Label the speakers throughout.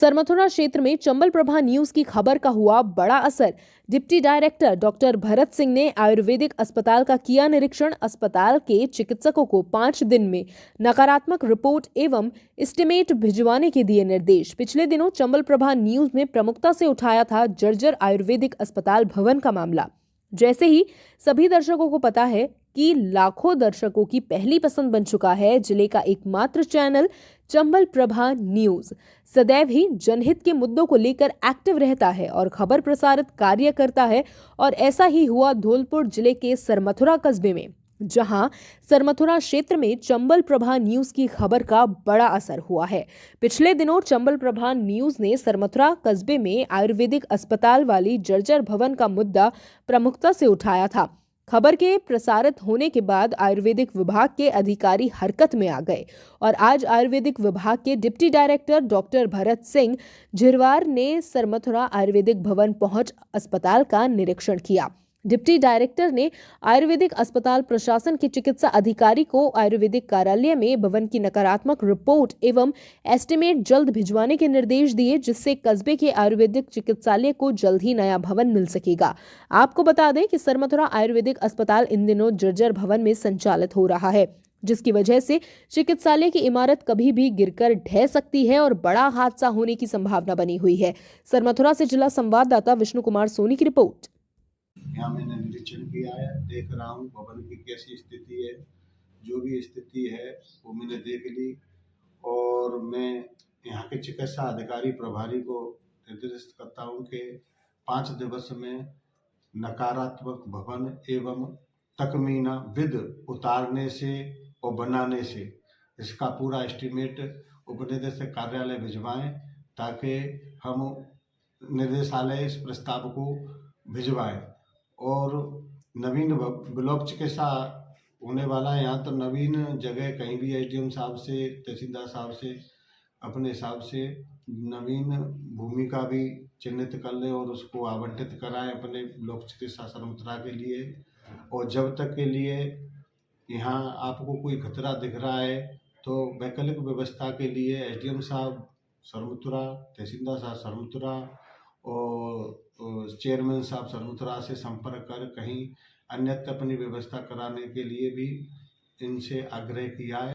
Speaker 1: सरमथुरा क्षेत्र में चंबल प्रभा न्यूज की खबर का हुआ बड़ा असर। Deputy director doctor Bharat Singh ने आयुर्वेदिक अस्पताल का किया निरीक्षण। अस्पताल के चिकित्सकों को 5 दिन में नकारात्मक रिपोर्ट एवं एस्टिमेट भिजवाने के दिए निर्देश। पिछले दिनों चंबल प्रभा न्यूज में प्रमुखता से उठाया था जर्जर आयुर्वेदिक अस्पताल भवन का मामला। जैसे ही सभी दर्शकों को पता है कि लाखों दर्शकों की पहली पसंद बन चुका है जिले का एकमात्र चैनल चंबल प्रभा न्यूज सदैव ही जनहित के मुद्दों को लेकर एक्टिव रहता है और खबर प्रसारित कार्य करता है। और ऐसा ही हुआ धौलपुर जिले के सरमथुरा कस्बे में, जहां सरमथुरा क्षेत्र में चंबल प्रभा न्यूज की खबर का बड़ा असर हुआ है। पिछले दिनों चंबल प्रभा न्यूज ने सरमथुरा कस्बे में आयुर्वेदिक अस्पताल वाली जर्जर भवन का मुद्दा प्रमुखता से उठाया था। खबर के प्रसारित होने के बाद आयुर्वेदिक विभाग के अधिकारी हरकत में आ गए और आज आयुर्वेदिक विभाग के deputy director doctor Bharat Singh Jhirwar ने सरमथुरा आयुर्वेदिक भवन पहुंच अस्पताल का निरीक्षण किया। डिप्टी डायरेक्टर ने आयुर्वेदिक अस्पताल प्रशासन के चिकित्सा अधिकारी को आयुर्वेदिक कार्यालय में भवन की नकारात्मक रिपोर्ट एवं एस्टिमेट जल्द भिजवाने के निर्देश दिए, जिससे कस्बे के आयुर्वेदिक चिकित्सालय को जल्द ही नया भवन मिल सकेगा। आपको बता दें कि सरमथुरा आयुर्वेदिक अस्पताल इन दिनों जर्जर भवन में संचालित हो रहा है, जिसकी वजह से चिकित्सालय की इमारत कभी भी गिरकर ढह सकती है और बड़ा हादसा होने की संभावना बनी हुई है। सरमथुरा से जिला संवाददाता विष्णु कुमार सोनी की रिपोर्ट।
Speaker 2: यहाँ मैंने निरीक्षण किया है, देख रहा हूँ भवन की कैसी स्थिति है। जो भी स्थिति है वो मैंने देख ली और मैं यहाँ के चिकित्सा अधिकारी प्रभारी को निर्देशित करता हूँ कि 5 दिवस में नकारात्मक भवन एवं तकमीना विद उतारने से और बनाने से इसका पूरा एस्टीमेट उपनिदेशक कार्यालय भिजवाएं, ताकि हम निर्देशालय इस प्रस्ताव को भिजवाएं। और नवीन ब्लॉक चिकित्सा होने वाला है यहाँ, तो नवीन जगह कहीं भी एसडीएम साहब से, तहसीलदार साहब से अपने हिसाब से नवीन भूमि का भी चिन्हित कर लें और उसको आवंटित कराएं अपने ब्लॉक चिकित्सा सरमथुरा के लिए। और जब तक के लिए यहाँ आपको कोई खतरा दिख रहा है तो वैकल्पिक व्यवस्था के लिए एसडीएम साहब सरमथुरा, तहसीलदार साहब सरमथुरा और चेयरमैन साहब सरमथुरा से संपर्क कर कहीं अन्यत्र अपनी व्यवस्था कराने के लिए भी इनसे आग्रह किया है।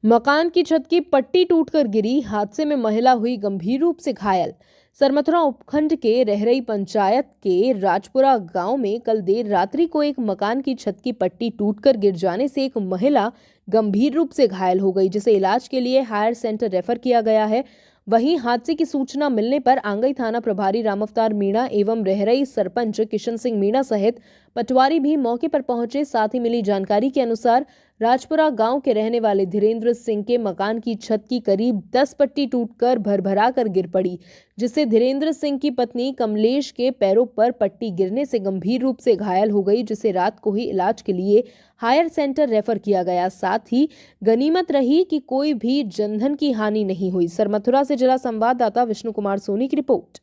Speaker 1: मकान की छत की पट्टी टूटकर गिरी, हादसे में महिला हुई गंभीर रूप से घायल। सरमथुरा उपखंड के रहरई पंचायत के राजपुरा गांव में कल देर रात्रि को एक मकान की छत की पट्टी टूटकर गिर जाने से एक महिला गंभीर रूप से घायल हो गई, जिसे इलाज के लिए हायर सेंटर रेफर किया गया है। वहीं हादसे की सूचना मिलने पर आंगई थाना प्रभारी रामअवतार मीणा एवं रहरई सरपंच किशन सिंह मीणा सहित पटवारी भी मौके पर पहुंचे। साथ ही मिली जानकारी के अनुसार राजपुरा गांव के रहने वाले धीरेन्द्र सिंह के मकान की छत की करीब 10 पट्टी टूटकर भरभरा कर गिर पड़ी, जिससे धीरेन्द्र सिंह की पत्नी कमलेश के पैरों पर पट्टी गिरने से गंभीर रूप से घायल हो गई, जिसे रात को ही इलाज के लिए हायर सेंटर रेफर किया गया। साथ ही गनीमत रही कि कोई भी जनधन की हानि नहीं हुई। सरमथुरा से जिला संवाददाता विष्णु कुमार सोनी की रिपोर्ट।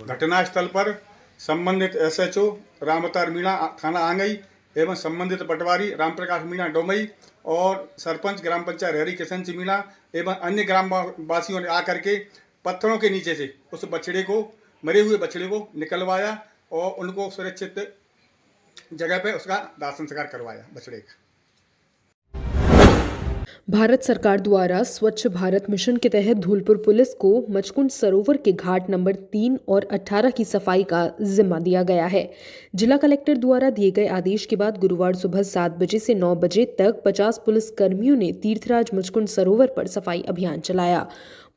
Speaker 3: घटनास्थल पर संबंधित एसएचओ रामअवतार मीणा थाना आंगई एवं संबंधित पटवारी रामप्रकाश मीणा डोमई और सरपंच ग्राम पंचायत रहरी किशन सिंह मीणा एवं अन्य ग्राम वासियों ने आकर के पत्थरों के नीचे से उस बछड़े को, मरे हुए बछड़े को निकलवाया और उनको सुरक्षित जगह पे उसका दाह संस्कार करवाया बछड़े का।
Speaker 1: भारत सरकार द्वारा स्वच्छ भारत मिशन के तहत धौलपुर पुलिस को मचकुंड सरोवर के घाट नंबर 3 और 18 की सफाई का जिम्मा दिया गया है। जिला कलेक्टर द्वारा दिए गए आदेश के बाद गुरुवार सुबह 7 बजे से 9 बजे तक 50 पुलिस कर्मियों ने तीर्थराज मचकुंड सरोवर पर सफाई अभियान चलाया।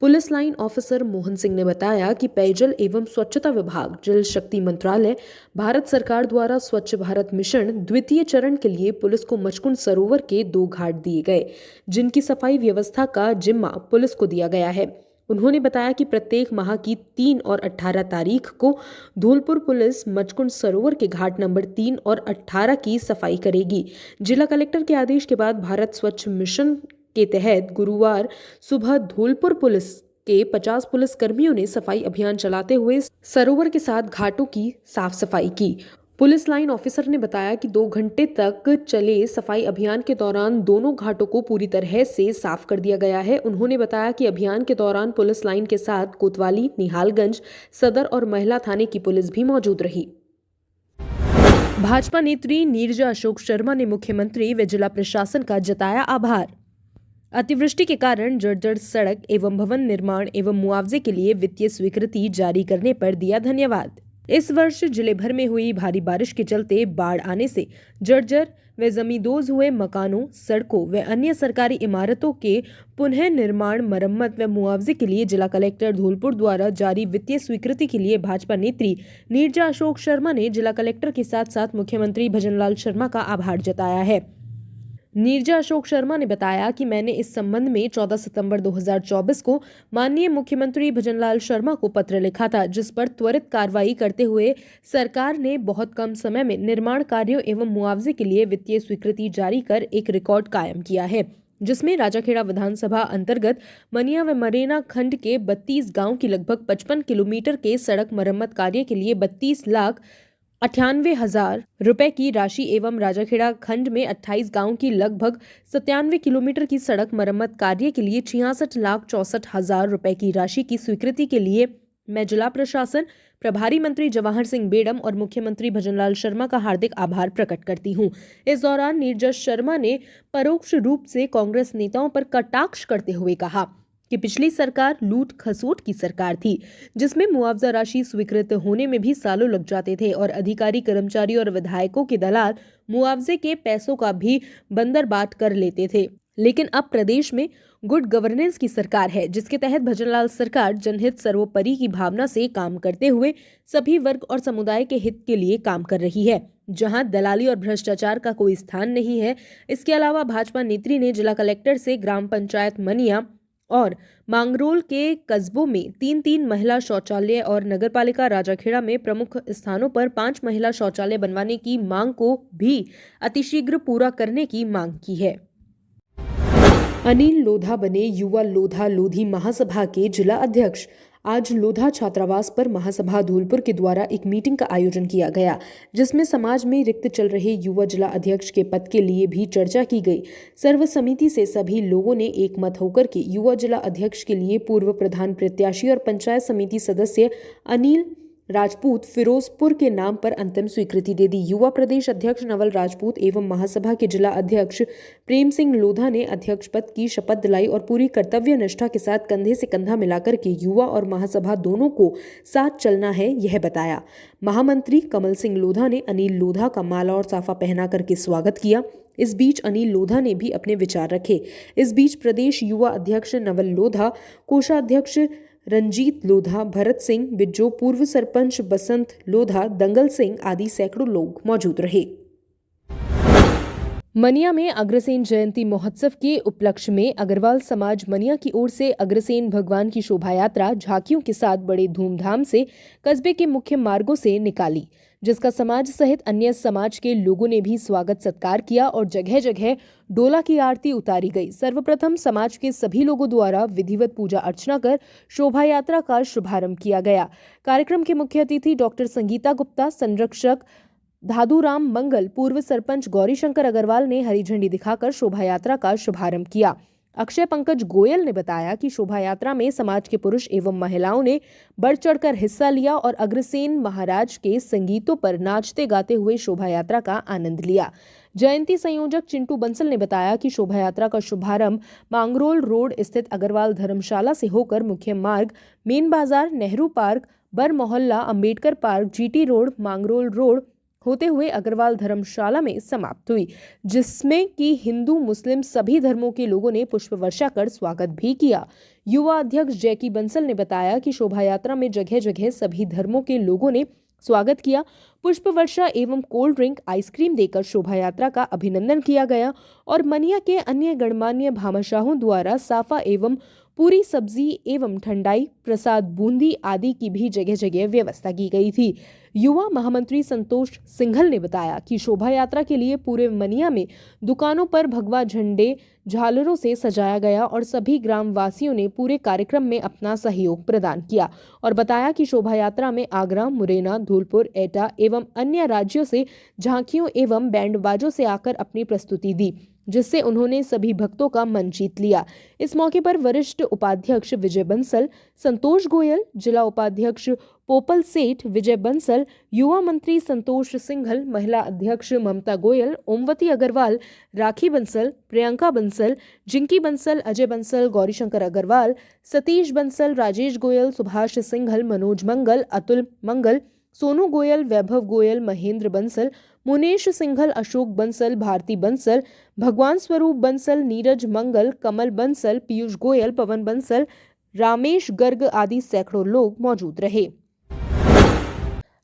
Speaker 1: Police line officer Mohan Singh ने बताया कि पेयजल एवं स्वच्छता विभाग, जल शक्ति मंत्रालय, भारत सरकार द्वारा स्वच्छ भारत मिशन द्वितीय चरण के लिए पुलिस को मचकुंड सरोवर के 2 घाट दिए गए, जिनकी सफाई व्यवस्था का जिम्मा पुलिस को दिया गया है। उन्होंने बताया कि प्रत्येक माह की 3 और 18 तारीख को धौलपुर पुलिस मचकुंड सरोवर के घाट नंबर 3 और 18 की सफाई करेगी। जिला कलेक्टर के आदेश के बाद भारत स्वच्छ मिशन के तहत गुरुवार सुबह धौलपुर पुलिस के 50 पुलिस कर्मियों ने सफाई अभियान चलाते हुए सरोवर के साथ घाटों की साफ सफाई की। पुलिस लाइन ऑफिसर ने बताया कि 2 घंटे तक चले सफाई अभियान के दौरान दोनों घाटों को पूरी तरह से साफ कर दिया गया है। उन्होंने बताया कि अभियान के दौरान पुलिस लाइन के साथ कोतवाली, निहालगंज, सदर और महिला थाने की पुलिस भी मौजूद रही। भाजपा नेत्री नीरजा अशोक शर्मा ने मुख्यमंत्री व जिला प्रशासन का जताया आभार। अतिवृष्टि के कारण जर्जर सड़क एवं भवन निर्माण एवं मुआवजे के लिए वित्तीय स्वीकृति जारी करने पर दिया धन्यवाद। इस वर्ष जिले भर में हुई भारी बारिश के चलते बाढ़ आने से जर्जर व जमींदोज हुए मकानों, सड़कों व अन्य सरकारी इमारतों के पुनः निर्माण, मरम्मत व मुआवजे के लिए जिला कलेक्टर धौलपुर द्वारा जारी वित्तीय स्वीकृति के लिए भाजपा नेत्री नीरजा अशोक शर्मा ने जिला कलेक्टर के साथ साथ मुख्यमंत्री भजनलाल शर्मा का आभार जताया है। नीरजा अशोक शर्मा ने बताया कि मैंने इस संबंध में 14 सितंबर 2024 को माननीय मुख्यमंत्री भजनलाल शर्मा को पत्र लिखा था, जिस पर त्वरित कार्रवाई करते हुए सरकार ने बहुत कम समय में निर्माण कार्यों एवं मुआवजे के लिए वित्तीय स्वीकृति जारी कर एक रिकॉर्ड कायम किया है, जिसमें राजाखेड़ा विधानसभा अंतर्गत मनिया व मरेना खंड के 32 गांव की लगभग 55 किलोमीटर के सड़क मरम्मत कार्य के लिए 32,98,000 रुपए की राशि एवं राजाखेड़ा खंड में 28 गांव की लगभग 97 किलोमीटर की सड़क मरम्मत कार्य के लिए 66,64,000 रुपए की राशि की स्वीकृति के लिए मैं जिला प्रशासन, प्रभारी मंत्री जवाहर सिंह बेडम और मुख्यमंत्री भजनलाल शर्मा का हार्दिक आभार प्रकट करती हूं। इस दौरान नीरजा शर्मा ने परोक्ष रूप से कांग्रेस नेताओं पर कटाक्ष करते हुए कहा कि पिछली सरकार लूट खसोट की सरकार थी, जिसमें मुआवजा राशि स्वीकृत होने में भी सालों लग जाते थे और अधिकारी, कर्मचारी और विधायकों के दलाल मुआवजे के पैसों का भी बंदरबाट कर लेते थे। लेकिन अब प्रदेश में गुड गवर्नेंस की सरकार है, जिसके तहत भजनलाल सरकार जनहित सर्वोपरि की भावना से काम करते हुए सभी वर्ग और समुदाय के हित के लिए काम कर रही है, जहां दलाली और भ्रष्टाचार का कोई स्थान नहीं है। इसके अलावा भाजपा नेत्री ने जिला कलेक्टर से ग्राम पंचायत मनिया और मांगरोल के कस्बों में 3-3 महिला शौचालय और नगरपालिका राजाखेड़ा में प्रमुख स्थानों पर 5 महिला शौचालय बनवाने की मांग को भी अतिशीघ्र पूरा करने की मांग की है। अनिल लोधा बने युवा लोधा लोधी महासभा के जिला अध्यक्ष। आज लोधा छात्रावास पर महासभा धौलपुर के द्वारा एक मीटिंग का आयोजन किया गया, जिसमें समाज में रिक्त चल रहे युवा जिला अध्यक्ष के पद के लिए भी चर्चा की गई। सर्वसम्मति से सभी लोगों ने एकमत होकर के युवा जिला अध्यक्ष के लिए पूर्व प्रधान प्रत्याशी और पंचायत समिति सदस्य अनिल राजपूत फिरोजपुर के नाम पर अंतिम स्वीकृति दे दी। युवा प्रदेश अध्यक्ष नवल राजपूत एवं महासभा के जिला अध्यक्ष प्रेम सिंह लोधा ने अध्यक्ष पद की शपथ दिलाई और पूरी कर्तव्य निष्ठा के साथ कंधे से कंधा मिलाकर के युवा और महासभा दोनों को साथ चलना है, यह बताया। महामंत्री कमल सिंह लोधा ने अनिल लोधा का माला और साफा पहना करके स्वागत किया। इस बीच अनिल लोधा ने भी अपने विचार रखे। इस बीच प्रदेश युवा अध्यक्ष नवल लोधा, कोषाध्यक्ष रंजीत लोधा, भरत सिंह बिज्जो, पूर्व सरपंच बसंत लोधा, दंगल सिंह आदि सैकड़ों लोग मौजूद रहे। मनिया में अग्रसेन जयंती महोत्सव के उपलक्ष्य में अग्रवाल समाज मनिया की ओर से अग्रसेन भगवान की शोभा यात्रा झांकियों के साथ बड़े धूमधाम से कस्बे के मुख्य मार्गों से निकाली, जिसका समाज सहित अन्य समाज के लोगों ने भी स्वागत सत्कार किया और जगह जगह डोला की आरती उतारी गई। सर्वप्रथम समाज के सभी लोगों द्वारा विधिवत पूजा अर्चना कर शोभा यात्रा का शुभारंभ किया गया। कार्यक्रम के मुख्य अतिथि डॉक्टर संगीता गुप्ता, संरक्षक धादुराम मंगल, पूर्व सरपंच गौरीशंकर अग्रवाल ने हरी झंडी दिखाकर शोभा यात्रा का शुभारंभ किया। अक्षय पंकज गोयल ने बताया कि शोभा यात्रा में समाज के पुरुष एवं महिलाओं ने बढ़ चढ़कर हिस्सा लिया और अग्रसेन महाराज के संगीतों पर नाचते गाते हुए शोभा यात्रा का आनंद लिया। जयंती संयोजक चिंटू बंसल ने बताया कि शोभा यात्रा का शुभारंभ मांगरोल रोड स्थित अग्रवाल धर्मशाला से होकर मुख्य मार्ग मेन बाजार, नेहरू पार्क, बर मोहल्ला, Ambedkar park, GT road, Mangrol road होते हुए अग्रवाल धर्मशाला में समाप्त हुई, जिसमें कि हिंदू मुस्लिम सभी धर्मों के लोगों ने पुष्प वर्षा कर स्वागत भी किया। युवा अध्यक्ष जैकी बंसल ने बताया कि शोभा यात्रा में जगह जगह सभी धर्मों के लोगों ने स्वागत किया। पुष्प वर्षा एवं कोल्ड ड्रिंक, आइसक्रीम देकर शोभा यात्रा का अभिनंदन किया गया और मनिया के अन्य गणमान्य भामाशाहों द्वारा साफा एवं पूरी सब्जी एवं ठंडाई, प्रसाद बूंदी आदि की भी जगह जगह व्यवस्था की गई थी। युवा महामंत्री संतोष सिंघल ने बताया कि शोभा यात्रा के लिए पूरे मनिया में दुकानों पर भगवा झंडे झालरों से सजाया गया और सभी ग्रामवासियों ने पूरे कार्यक्रम में अपना सहयोग प्रदान किया और बताया कि शोभा यात्रा में आगरा, मुरैना, धौलपुर, एटा एवं अन्य राज्यों से झांकियों एवं बैंड बाजों से आकर अपनी प्रस्तुति दी, जिससे उन्होंने सभी भक्तों का मन जीत लिया। इस मौके पर वरिष्ठ उपाध्यक्ष विजय बंसल, संतोष गोयल, जिला उपाध्यक्ष पोपल सेठ, विजय बंसल, युवा मंत्री संतोष सिंघल, महिला अध्यक्ष ममता गोयल, ओमवती अग्रवाल, राखी बंसल, प्रियंका बंसल, जिंकी बंसल, अजय बंसल, गौरीशंकर अग्रवाल, सतीश बंसल, राजेश गोयल, सुभाष सिंघल, मनोज मंगल, अतुल मंगल, सोनू गोयल, वैभव गोयल, महेंद्र बंसल, मुनेश सिंघल, अशोक बंसल, भारती बंसल, भगवान स्वरूप बंसल, नीरज मंगल, कमल बंसल, पीयूष गोयल, पवन बंसल, रामेश गर्ग आदि सैकड़ों लोग मौजूद रहे।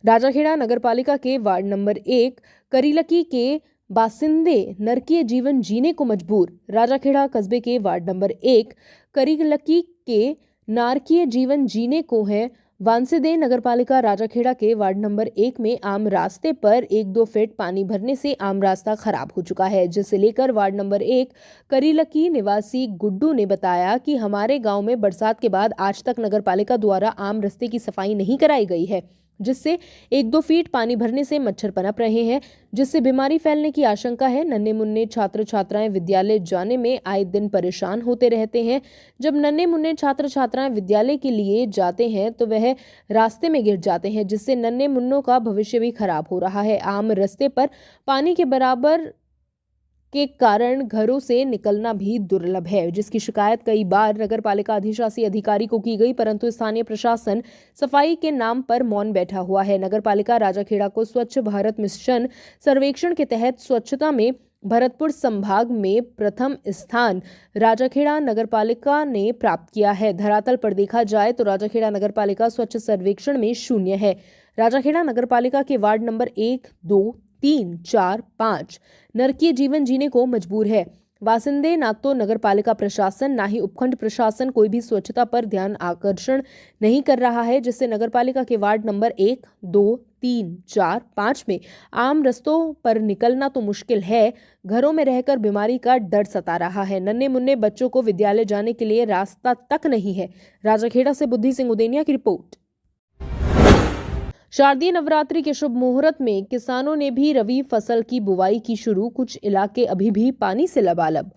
Speaker 1: राजाखेड़ा नगरपालिका के वार्ड नंबर 1 करीलकी के बासिंदे नरकीय जीवन जीने को मजबूर। राजाखेड़ा कस्बे के वार्ड नंबर 1 करीलकी के नारकीय जीवन जीने को है। वांसीदे नगरपालिका राजाखेड़ा के वार्ड नंबर 1 में आम रास्ते पर 1-2 फीट पानी भरने से आम रास्ता खराब हो चुका है, जिसे लेकर वार्ड नंबर 1 करीलकी निवासी गुड्डू ने बताया कि हमारे गांव में बरसात के बाद आज तक नगरपालिका द्वारा आम रास्ते की सफाई नहीं कराई गई है, जिससे 1-2 फीट पानी भरने से मच्छर पनप रहे हैं, जिससे बीमारी फैलने की आशंका है। नन्हे मुन्ने छात्र छात्राएं विद्यालय जाने में आए दिन परेशान होते रहते हैं। जब नन्हे मुन्ने छात्र छात्राएं विद्यालय के लिए जाते हैं तो वह रास्ते में गिर जाते हैं, जिससे नन्हे मुन्नों का भविष्य भी खराब हो रहा है। आम रास्ते पर पानी के बराबर के कारण घरों से निकलना भी दुर्लभ है, जिसकी शिकायत कई बार नगरपालिका अधिशासी अधिकारी को की गई, परंतु स्थानीय प्रशासन सफाई के नाम पर मौन बैठा हुआ है। नगरपालिका राजाखेड़ा को स्वच्छ भारत मिशन सर्वेक्षण के तहत स्वच्छता में भरतपुर संभाग में प्रथम स्थान राजाखेड़ा नगरपालिका ने प्राप्त किया है। धरातल पर देखा जाए तो राजाखेड़ा नगरपालिका स्वच्छ सर्वेक्षण में 0 है। राजाखेड़ा नगरपालिका के वार्ड नंबर 1, 2, 3, 4, 5 नरकीय जीवन जीने को मजबूर है। वासिंदे ना तो नगरपालिका प्रशासन ना ही उपखंड प्रशासन कोई भी स्वच्छता पर ध्यान आकर्षण नहीं कर रहा है, जिससे नगरपालिका के वार्ड नंबर 1, 2, 3, 4, 5 में आम रास्तों पर निकलना तो मुश्किल है, घरों में रहकर बीमारी का डर सता रहा है। नन्हे मुन्ने बच्चों को विद्यालय जाने के लिए रास्ता तक नहीं है। राजाखेड़ा से बुद्धि सिंह उदेनिया की रिपोर्ट। शारदीय नवरात्रि के शुभ मुहूर्त में किसानों ने भी रबी फसल की बुवाई की शुरू। कुछ इलाके अभी भी पानी से लबालब।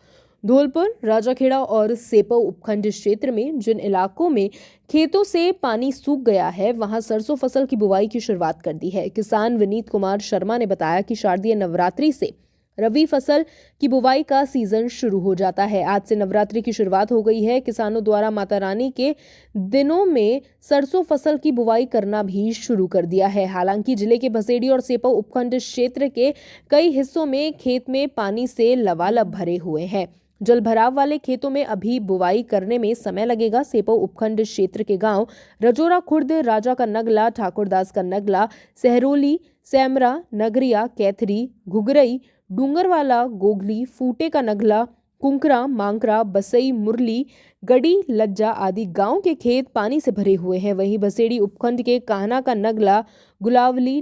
Speaker 1: धौलपुर, राजाखेड़ा और सेपऊ उपखंड क्षेत्र में जिन इलाकों में खेतों से पानी सूख गया है, वहां सरसों फसल की बुवाई की शुरुआत कर दी है। किसान विनीत कुमार शर्मा ने बताया कि शारदीय नवरात्रि से रबी फसल की बुवाई का सीजन शुरू हो जाता है। आज से नवरात्रि की शुरुआत हो गई है। किसानों द्वारा माता रानी के दिनों में सरसों फसल की बुवाई करना भी शुरू कर दिया है। हालांकि जिले के भसेड़ी और सेपऊ उपखंड क्षेत्र के कई हिस्सों में खेत में पानी से लबालब भरे हुए हैं। जल भराव वाले खेतों में अभी बुवाई करने में समय लगेगा। सेपऊ उपखंड क्षेत्र के गांव रजोरा खुर्द, राजा का नगला, ठाकुरदास का नगला, सहरोली, सैमरा, नगरिया, कैथरी, घुगरई, डूंगरवाला, गोगली, फूटे का नगला, कुंकरा, मांकरा, बसई, मुरली, गड़ी, लज्जा आदि गांव के खेत पानी से भरे हुए हैं। वहीं भसेड़ी उपखंड के कान्हा का नगला, गुलावली,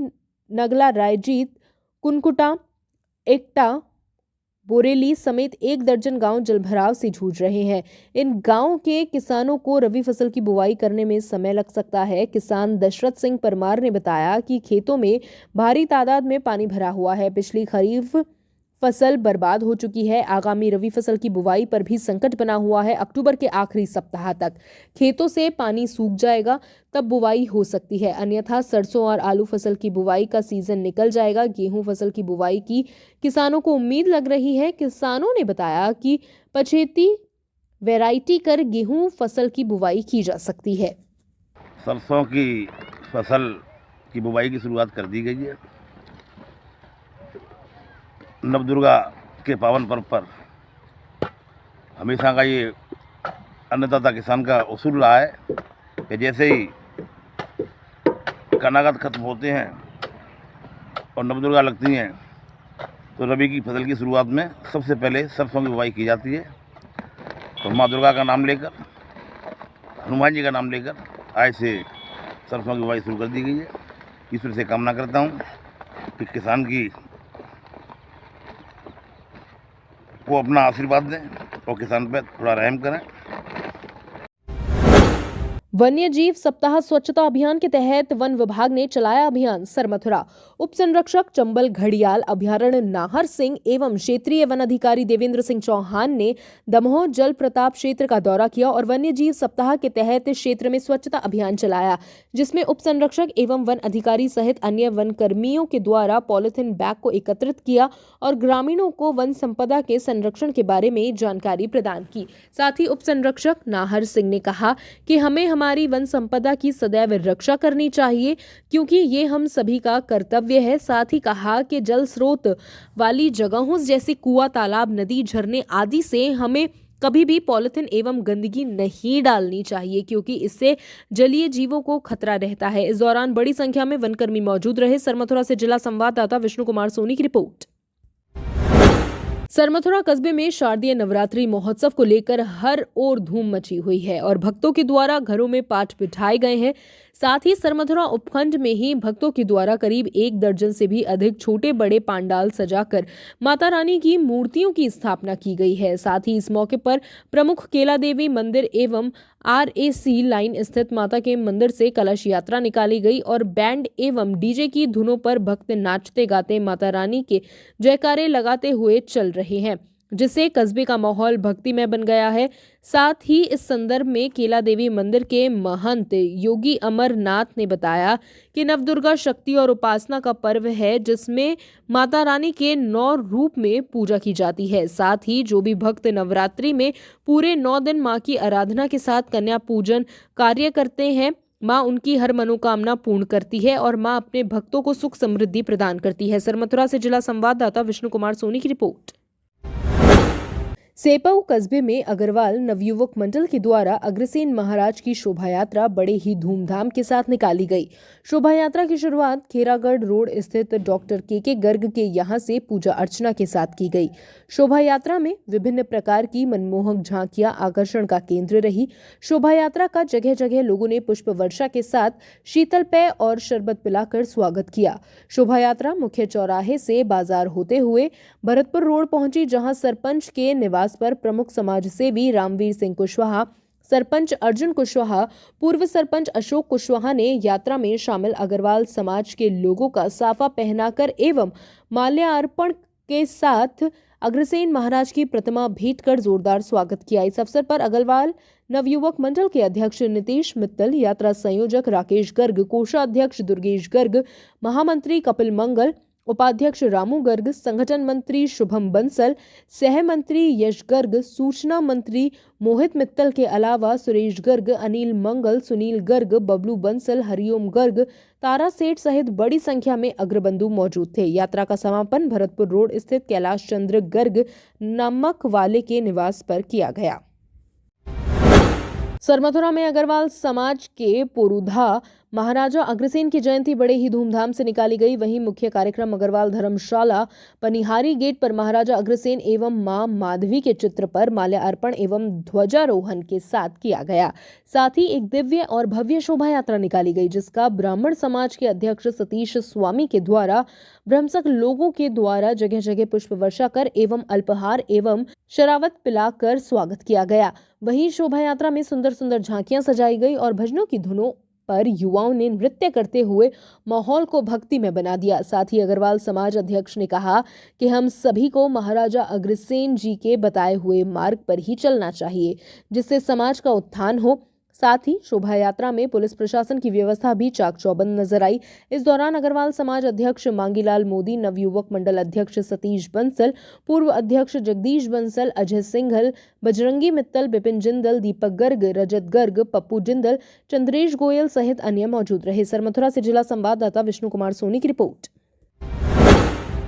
Speaker 1: नगला रायजीत, कुनकुटा, एकटा, बोरेली समेत 1 दर्जन गांव जलभराव से जूझ रहे हैं। इन गांव के किसानों को रबी फसल की बुवाई करने में समय लग सकता है। किसान दशरथ सिंह परमार ने बताया कि खेतों में भारी तादाद में पानी भरा हुआ है। पिछली खरीफ फसल बर्बाद हो चुकी है। आगामी रबी फसल की बुवाई पर भी संकट बना हुआ है। अक्टूबर के आखिरी सप्ताह तक खेतों से पानी सूख जाएगा, तब बुवाई हो सकती है, अन्यथा सरसों और आलू फसल की बुवाई का सीजन निकल जाएगा। गेहूं फसल की बुवाई की किसानों को उम्मीद लग रही है। किसानों ने बताया कि पछेती वैरायटी कर गेहूं फसल की बुवाई की जा सकती है।
Speaker 4: सरसों की फसल की बुवाई की शुरुआत कर दी गई है। नवदुर्गा के पावन पर्व पर हमेशा का ये अन्नदाता किसान का उसूल रहा है कि जैसे ही कनागत खत्म होते हैं और नवदुर्गा लगती हैं तो रबी की फसल की शुरुआत में सबसे पहले सरसों की बुवाई की जाती है। तो माँ दुर्गा का नाम लेकर हनुमान जी का नाम लेकर आज से सरसों की बुवाई शुरू कर दी गई है। ईश्वर से कामना करता हूँ कि किसान की को अपना आशीर्वाद दें और किसान पर थोड़ा रहम करें।
Speaker 1: वन्य जीव सप्ताह स्वच्छता अभियान के तहत वन विभाग ने चलाया अभियान सरमथुरा। उप संरक्षक चंबल घड़ियाल अभयारण्य नाहर सिंह एवं क्षेत्रीय वन अधिकारी देवेंद्र सिंह चौहान ने दमोह जल प्रताप क्षेत्र का दौरा किया और वन्य जीव सप्ताह के तहत क्षेत्र में स्वच्छता अभियान चलाया, जिसमें उप संरक्षक एवं वन अधिकारी सहित अन्य वन कर्मियों के द्वारा पॉलिथीन बैग को एकत्रित किया और ग्रामीणों को वन संपदा के संरक्षण के बारे में जानकारी प्रदान की। साथ ही उप संरक्षक नाहर सिंह ने कहा कि हमें हमारी वन संपदा की सदैव रक्षा करनी चाहिए, क्योंकि ये हम सभी का कर्तव्य है। साथ ही कहा कि जल स्रोत वाली जगहों जैसे कुआं, तालाब, नदी, झरने आदि से हमें कभी भी पॉलिथीन एवं गंदगी नहीं डालनी चाहिए, क्योंकि इससे जलीय जीवों को खतरा रहता है। इस दौरान बड़ी संख्या में वनकर्मी मौजूद रहे। सरमथुरा से जिला संवाददाता विष्णु कुमार सोनी की रिपोर्ट। सरमथुरा कस्बे में शारदीय नवरात्रि महोत्सव को लेकर हर ओर धूम मची हुई है और भक्तों के द्वारा घरों में पाठ बिठाए गए हैं। साथ ही सरमथुरा उपखंड में ही भक्तों के द्वारा करीब 1 दर्जन से भी अधिक छोटे बड़े पांडाल सजाकर माता रानी की मूर्तियों की स्थापना की गई है। साथ ही इस मौके पर प्रमुख केला देवी मंदिर एवं RAC लाइन स्थित माता के मंदिर से कलश यात्रा निकाली गई और बैंड एवं डीजे की धुनों पर भक्त नाचते गाते माता रानी के जयकारे लगाते हुए चल रहे हैं, जिससे कस्बे का माहौल भक्तिमय बन गया है। साथ ही इस संदर्भ में केला देवी मंदिर के महंत योगी अमरनाथ ने बताया कि नवदुर्गा शक्ति और उपासना का पर्व है, जिसमें माता रानी के 9 रूप में पूजा की जाती है। साथ ही जो भी भक्त नवरात्रि में पूरे 9 दिन मां की आराधना के साथ कन्या पूजन कार्य करते हैं, मां उनकी हर मनोकामना पूर्ण करती है और मां अपने भक्तों को सुख समृद्धि प्रदान करती है। सरमथुरा से जिला संवाददाता विष्णु कुमार सोनी की रिपोर्ट। सेपऊ कस्बे में अग्रवाल नवयुवक मंडल के द्वारा अग्रसेन महाराज की शोभा यात्रा बड़े ही धूमधाम के साथ निकाली गई। शोभा यात्रा की शुरुआत खेरागढ़ रोड स्थित डॉक्टर के गर्ग के यहां से पूजा अर्चना के साथ की गई। शोभा यात्रा में विभिन्न प्रकार की मनमोहक झांकियां आकर्षण का केंद्र रही। शोभा यात्रा का जगह जगह लोगों ने पुष्प वर्षा के साथ शीतल पेय और शरबत पिलाकर स्वागत किया। शोभा यात्रा मुख्य चौराहे से बाजार होते हुए भरतपुर रोड पहुंची, जहां सरपंच के निवास पर प्रमुख समाज सेवी रामवीर सिंह कुशवाहा, सरपंच अर्जुन कुशवाहा, पूर्व सरपंच अशोक कुशवाहा ने यात्रा में शामिल अग्रवाल समाज के लोगों का साफा पहनाकर एवं माल्यार्पण के साथ अग्रसेन महाराज की प्रतिमा भेंट कर जोरदार स्वागत किया। इस अवसर पर अग्रवाल नवयुवक मंडल के अध्यक्ष नीतीश मित्तल, यात्रा संयोजक राकेश गर्ग, कोषाध्यक्ष दुर्गेश गर्ग, महामंत्री कपिल मंगल, उपाध्यक्ष रामू गर्ग, संगठन मंत्री शुभम बंसल, सह मंत्री यश गर्ग, सूचना मंत्री मोहित मित्तल के अलावा सुरेश गर्ग, अनिल मंगल, सुनील गर्ग, बबलू बंसल, हरिओम गर्ग, तारा सेठ सहित बड़ी संख्या में अग्रबंधु मौजूद थे। यात्रा का समापन भरतपुर रोड स्थित कैलाश चंद्र गर्ग नमक वाले के निवास पर किया गया। सरमथुरा में अग्रवाल समाज के पोरूधा महाराजा अग्रसेन की जयंती बड़े ही धूमधाम से निकाली गई। वहीं मुख्य कार्यक्रम अग्रवाल धर्मशाला पनिहारी गेट पर महाराजा अग्रसेन एवं मां माधवी के चित्र पर माल्यार्पण एवं ध्वजारोहण के साथ किया गया। साथ ही एक दिव्य और भव्य शोभा यात्रा निकाली गई, जिसका ब्राह्मण समाज के अध्यक्ष सतीश स्वामी के द्वारा ब्रह्मसक लोगों के द्वारा जगह जगह पुष्प वर्षा कर एवं अल्पहार एवं शरावत पिलाकर स्वागत किया गया। वहीं शोभा यात्रा में सुंदर सुंदर झांकियां सजाई गई और भजनों की धुनों पर युवाओं ने नृत्य करते हुए माहौल को भक्ति में बना दिया। साथ ही अग्रवाल समाज अध्यक्ष ने कहा कि हम सभी को महाराजा अग्रसेन जी के बताए हुए मार्ग पर ही चलना चाहिए, जिससे समाज का उत्थान हो। साथ ही शोभा यात्रा में पुलिस प्रशासन की व्यवस्था भी चाक चौबंद नजर आई। इस दौरान अग्रवाल समाज अध्यक्ष मांगीलाल मोदी, नवयुवक मंडल अध्यक्ष सतीश बंसल, पूर्व अध्यक्ष जगदीश बंसल, अजय सिंघल, बजरंगी मित्तल, बिपिन जिंदल, दीपक गर्ग, रजत गर्ग, पप्पू जिंदल, चंद्रेश गोयल सहित अन्य मौजूद रहे। सरमथुरा से जिला संवाददाता विष्णु कुमार सोनी की रिपोर्ट।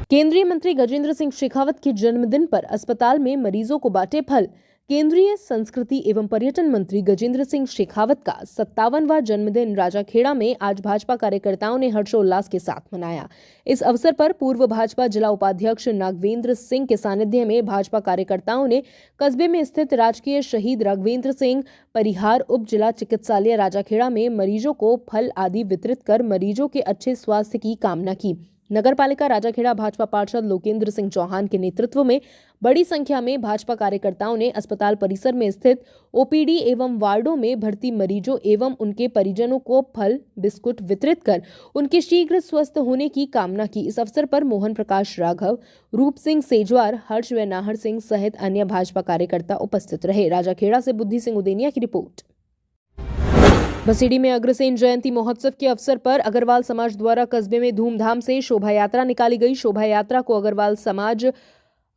Speaker 1: केंद्रीय मंत्री गजेंद्र सिंह शेखावत के जन्मदिन पर अस्पताल में मरीजों को बांटे फल। केंद्रीय संस्कृति एवं पर्यटन मंत्री गजेंद्र सिंह शेखावत का 57वां जन्मदिन राजाखेड़ा में आज भाजपा कार्यकर्ताओं ने हर्षोल्लास के साथ मनाया। इस अवसर पर पूर्व भाजपा जिला उपाध्यक्ष नागवेंद्र सिंह के सानिध्य में भाजपा कार्यकर्ताओं ने कस्बे में स्थित राजकीय शहीद राघवेंद्र सिंह परिहार उप जिला चिकित्सालय राजाखेड़ा में मरीजों को फल आदि वितरित कर मरीजों के अच्छे स्वास्थ्य की कामना की। नगरपालिका राजाखेड़ा भाजपा पार्षद लोकेंद्र सिंह चौहान के नेतृत्व में बड़ी संख्या में भाजपा कार्यकर्ताओं ने अस्पताल परिसर में स्थित ओपीडी एवं वार्डों में भर्ती मरीजों एवं उनके परिजनों को फल बिस्कुट वितरित कर उनके शीघ्र स्वस्थ होने की कामना की। इस अवसर पर मोहन प्रकाश राघव, रूप सिंह सेजवार, हर्ष व नाहर सिंह सहित अन्य भाजपा कार्यकर्ता उपस्थित रहे। राजाखेड़ा से बुद्धि सिंह उदेनिया की रिपोर्ट। बसेड़ी में अग्रसेन जयंती महोत्सव के अवसर पर अग्रवाल समाज द्वारा कस्बे में धूमधाम से शोभा यात्रा निकाली गई। शोभा यात्रा को अग्रवाल समाज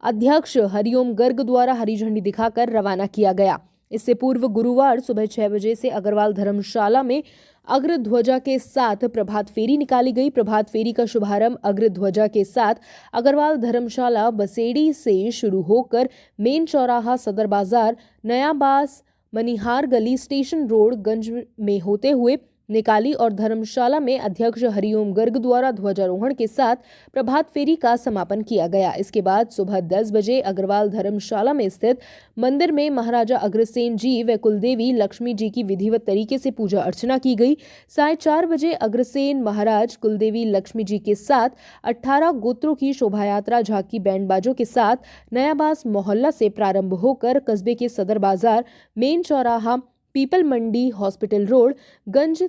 Speaker 1: अध्यक्ष हरिओम गर्ग द्वारा हरी झंडी दिखाकर रवाना किया गया। इससे पूर्व गुरुवार सुबह 6 बजे से अग्रवाल धर्मशाला में अग्रध्वजा के साथ प्रभात फेरी निकाली गई। प्रभात फेरी का शुभारंभ अग्रध्वजा के साथ अग्रवाल धर्मशाला बसेड़ी से शुरू होकर मेन चौराहा, सदर बाजार, नयाबास, मनिहार गली, स्टेशन रोड, गंज में होते हुए निकाली और धर्मशाला में अध्यक्ष हरिओम गर्ग द्वारा ध्वजारोहण के साथ प्रभात फेरी का समापन किया गया। इसके बाद सुबह 10 बजे अग्रवाल धर्मशाला में स्थित मंदिर में महाराजा अग्रसेन जी व कुलदेवी लक्ष्मी जी की विधिवत तरीके से पूजा अर्चना की गई। 4:30 बजे अग्रसेन महाराज कुलदेवी लक्ष्मी जी के साथ 18 गोत्रों की शोभा यात्रा झांकी बैंड बाजों के साथ नयाबास मोहल्ला से प्रारंभ होकर कस्बे के सदर बाजार, मेन चौराहा, पीपल मंडी, हॉस्पिटल रोड, गंज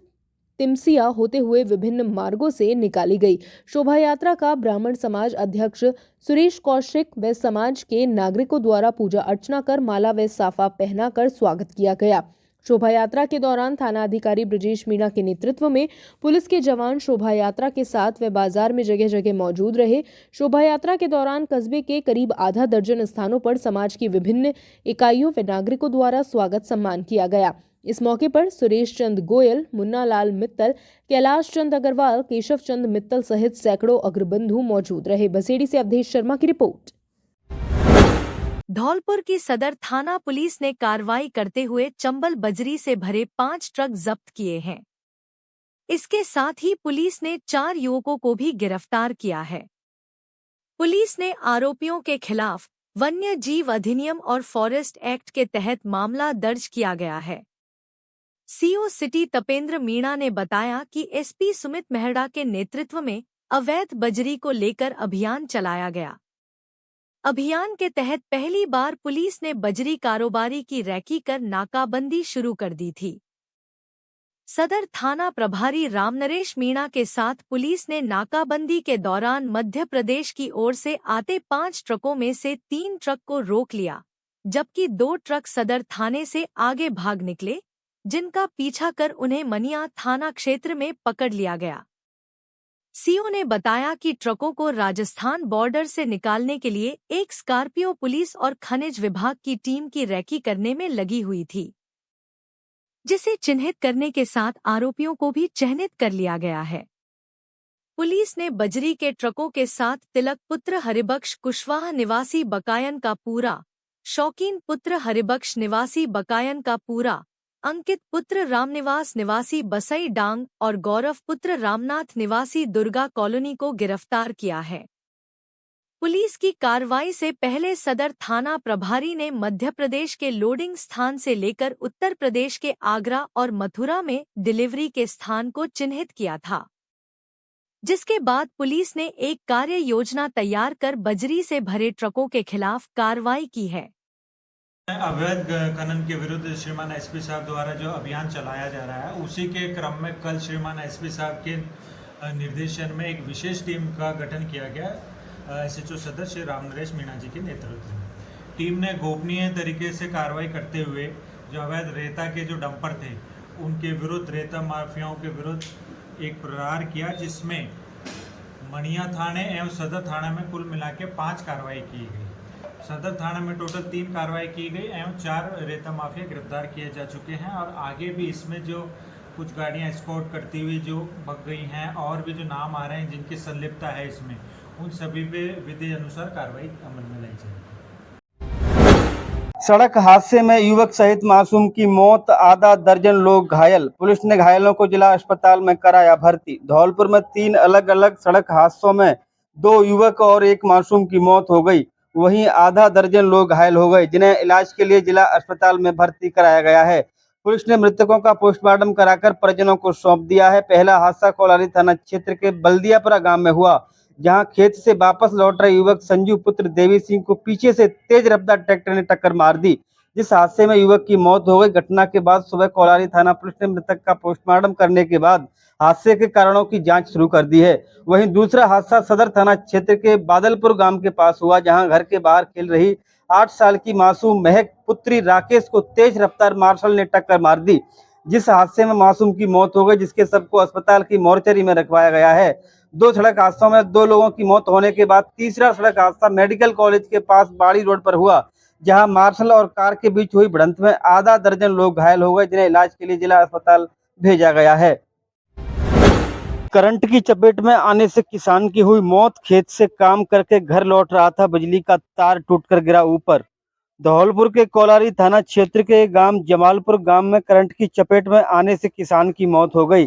Speaker 1: तिमसिया होते हुए विभिन्न मार्गों से निकाली गई। शोभा यात्रा का ब्राह्मण समाज अध्यक्ष सुरेश कौशिक व समाज के नागरिकों द्वारा पूजा अर्चना कर माला व साफा पहनाकर स्वागत किया गया। शोभा यात्रा के दौरान थाना अधिकारी ब्रजेश मीणा के नेतृत्व में पुलिस के जवान शोभा यात्रा के साथ व बाजार में जगह जगह मौजूद रहे। शोभा यात्रा के दौरान कस्बे के करीब आधा दर्जन स्थानों पर समाज की विभिन्न इकाइयों व नागरिकों द्वारा स्वागत सम्मान किया गया। इस मौके पर सुरेश चंद गोयल, मुन्ना लाल मित्तल, कैलाश चंद अग्रवाल, केशव चंद मित्तल सहित सैकड़ों अग्रबंधु मौजूद रहे। बसेड़ी से अवधेश शर्मा की रिपोर्ट।
Speaker 5: धौलपुर की सदर थाना पुलिस ने कार्रवाई करते हुए चंबल बजरी से भरे 5 ट्रक जब्त किए हैं। इसके साथ ही पुलिस ने 4 युवकों को भी गिरफ्तार किया है। पुलिस ने आरोपियों के खिलाफ वन्य जीव अधिनियम और फॉरेस्ट एक्ट के तहत मामला दर्ज किया गया है। सीओ सिटी तपेंद्र मीणा ने बताया कि एसपी सुमित मेहरा के नेतृत्व में अवैध बजरी को लेकर अभियान चलाया गया। अभियान के तहत पहली बार पुलिस ने बजरी कारोबारी की रैकी कर नाकाबंदी शुरू कर दी थी। सदर थाना प्रभारी रामनरेश मीणा के साथ पुलिस ने नाकाबंदी के दौरान मध्य प्रदेश की ओर से आते 5 ट्रकों में से 3 ट्रक को रोक लिया, जबकि 2 ट्रक सदर थाने से आगे भाग निकले, जिनका पीछा कर उन्हें मनिया थाना क्षेत्र में पकड़ लिया गया। सीओ ने बताया कि ट्रकों को राजस्थान बॉर्डर से निकालने के लिए एक स्कॉर्पियो पुलिस और खनिज विभाग की टीम की रैकी करने में लगी हुई थी, जिसे चिन्हित करने के साथ आरोपियों को भी चिन्हित कर लिया गया है। पुलिस ने बजरी के ट्रकों के साथ तिलक पुत्र हरिबख्श कुशवाहा निवासी बकायन का पूरा, शौकीन पुत्र हरिबख्श निवासी बकायन का पूरा, अंकित पुत्र रामनिवास निवासी बसई डांग और गौरव पुत्र रामनाथ निवासी दुर्गा कॉलोनी को गिरफ्तार किया है। पुलिस की कार्रवाई से पहले सदर थाना प्रभारी ने मध्य प्रदेश के लोडिंग स्थान से लेकर उत्तर प्रदेश के आगरा और मथुरा में डिलीवरी के स्थान को चिन्हित किया था, जिसके बाद पुलिस ने एक कार्य योजना तैयार कर बजरी से भरे ट्रकों के खिलाफ कार्रवाई की है।
Speaker 6: अवैध खनन के विरुद्ध श्रीमान एसपी साहब द्वारा जो अभियान चलाया जा रहा है, उसी के क्रम में कल श्रीमान एसपी साहब के निर्देशन में एक विशेष टीम का गठन किया गया। एसएचओ सदर श्री रामनरेश मीणा जी के नेतृत्व में टीम ने गोपनीय तरीके से कार्रवाई करते हुए जो अवैध रेता के जो डंपर थे उनके विरुद्ध, रेता माफियाओं के विरुद्ध एक प्रहार किया, जिसमें मनिया थाने एवं सदर थाना में कुल मिला के 5 कार्रवाई की गई। सदर थाना में टोटल 3 कार्रवाई की गई एवं 4 रेता माफिया गिरफ्तार किए जा चुके हैं और आगे भी इसमें जो कुछ गाड़ियां एस्कॉर्ट करती हुई जो भग गई हैं और भी जो नाम आ रहे हैं जिनकी संलिप्तता है इसमें, उन सभी पे विधि अनुसार कार्रवाई अमल में लाई जाएगी।
Speaker 7: सड़क हादसे में युवक सहित मासूम की मौत, आधा दर्जन लोग घायल। पुलिस ने घायलों को जिला अस्पताल में कराया भर्ती। धौलपुर में 3 अलग अलग सड़क हादसों में 2 युवक और 1 मासूम की मौत हो गई। वहीं आधा दर्जन लोग घायल हो गए, जिन्हें इलाज के लिए जिला अस्पताल में भर्ती कराया गया है। पुलिस ने मृतकों का पोस्टमार्टम कराकर परिजनों को सौंप दिया है। पहला हादसा कोलारी थाना क्षेत्र के बल्दियापुरा गांव में हुआ, जहां खेत से वापस लौट रहे युवक संजू पुत्र देवी सिंह को पीछे से तेज रफ्तार ट्रैक्टर ने टक्कर मार दी, जिस हादसे में युवक की मौत हो गई। घटना के बाद सुबह कोलारी थाना पुलिस ने मृतक का पोस्टमार्टम करने के बाद हादसे के कारणों की जांच शुरू कर दी है। वहीं दूसरा हादसा सदर थाना क्षेत्र के बादलपुर गांव के पास हुआ, जहां घर के बाहर खेल रही 8 साल की मासूम महक पुत्री राकेश को तेज रफ्तार मार्शल ने टक्कर मार दी, जिस हादसे में मासूम की मौत हो गई, जिसके सबको अस्पताल की मोर्चरी में रखवाया गया है। 2 सड़क हादसों में 2 लोगों की मौत होने के बाद तीसरा सड़क हादसा मेडिकल कॉलेज के पास बाड़ी रोड पर हुआ, जहां मार्शल और कार के बीच हुई भिड़ंत में आधा दर्जन लोग घायल हो गए, जिन्हें इलाज के लिए जिला अस्पताल भेजा गया है। करंट की चपेट में आने से किसान की हुई मौत। खेत से काम करके घर लौट रहा था, बिजली का तार टूटकर गिरा ऊपर। धौलपुर के कोलारी थाना क्षेत्र के गांव जमालपुर गांव में करंट की चपेट में आने से किसान की मौत हो गई।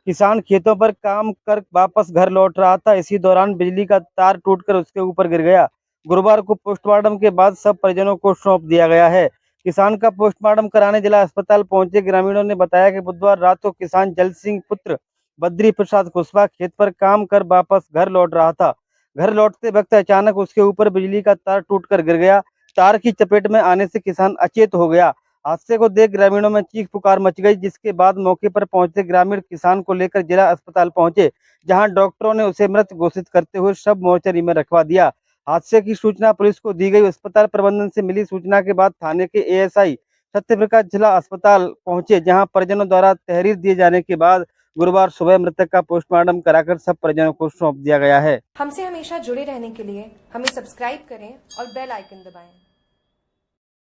Speaker 7: किसान खेतों पर काम कर वापस घर लौट रहा था, इसी दौरान बिजली का तार टूटकर उसके ऊपर गिर गया। गुरुवार को पोस्टमार्टम के बाद सब परिजनों को सौंप दिया गया है। किसान का पोस्टमार्टम कराने जिला अस्पताल पहुंचे ग्रामीणों ने बताया कि बुधवार रात को किसान जल सिंह पुत्र बद्री प्रसाद कुशवाहा खेत पर काम कर वापस घर लौट रहा था। घर लौटते वक्त अचानक उसके ऊपर बिजली का तार टूटकर गिर गया। तार की चपेट में आने से किसान अचेत हो गया। हादसे को देख ग्रामीणों में चीख पुकार मच गई, जिसके बाद मौके पर पहुंचे ग्रामीण किसान को लेकर जिला अस्पताल पहुंचे, जहां डॉक्टरों ने उसे मृत घोषित करते हुए शव मोर्चरी में रखवा दिया। हादसे की सूचना पुलिस को दी गई। अस्पताल प्रबंधन से मिली सूचना के बाद थाने के एएसआई सत्यप्रकाश जिला अस्पताल पहुंचे, जहां परिजनों द्वारा तहरीर दिए जाने के बाद गुरुवार सुबह मृतक का पोस्टमार्टम कराकर सब परिजनों को सौंप दिया गया है।
Speaker 8: हमसे हमेशा जुड़े रहने के लिए हमें सब्सक्राइब करें और बेल आइकन दबाएं।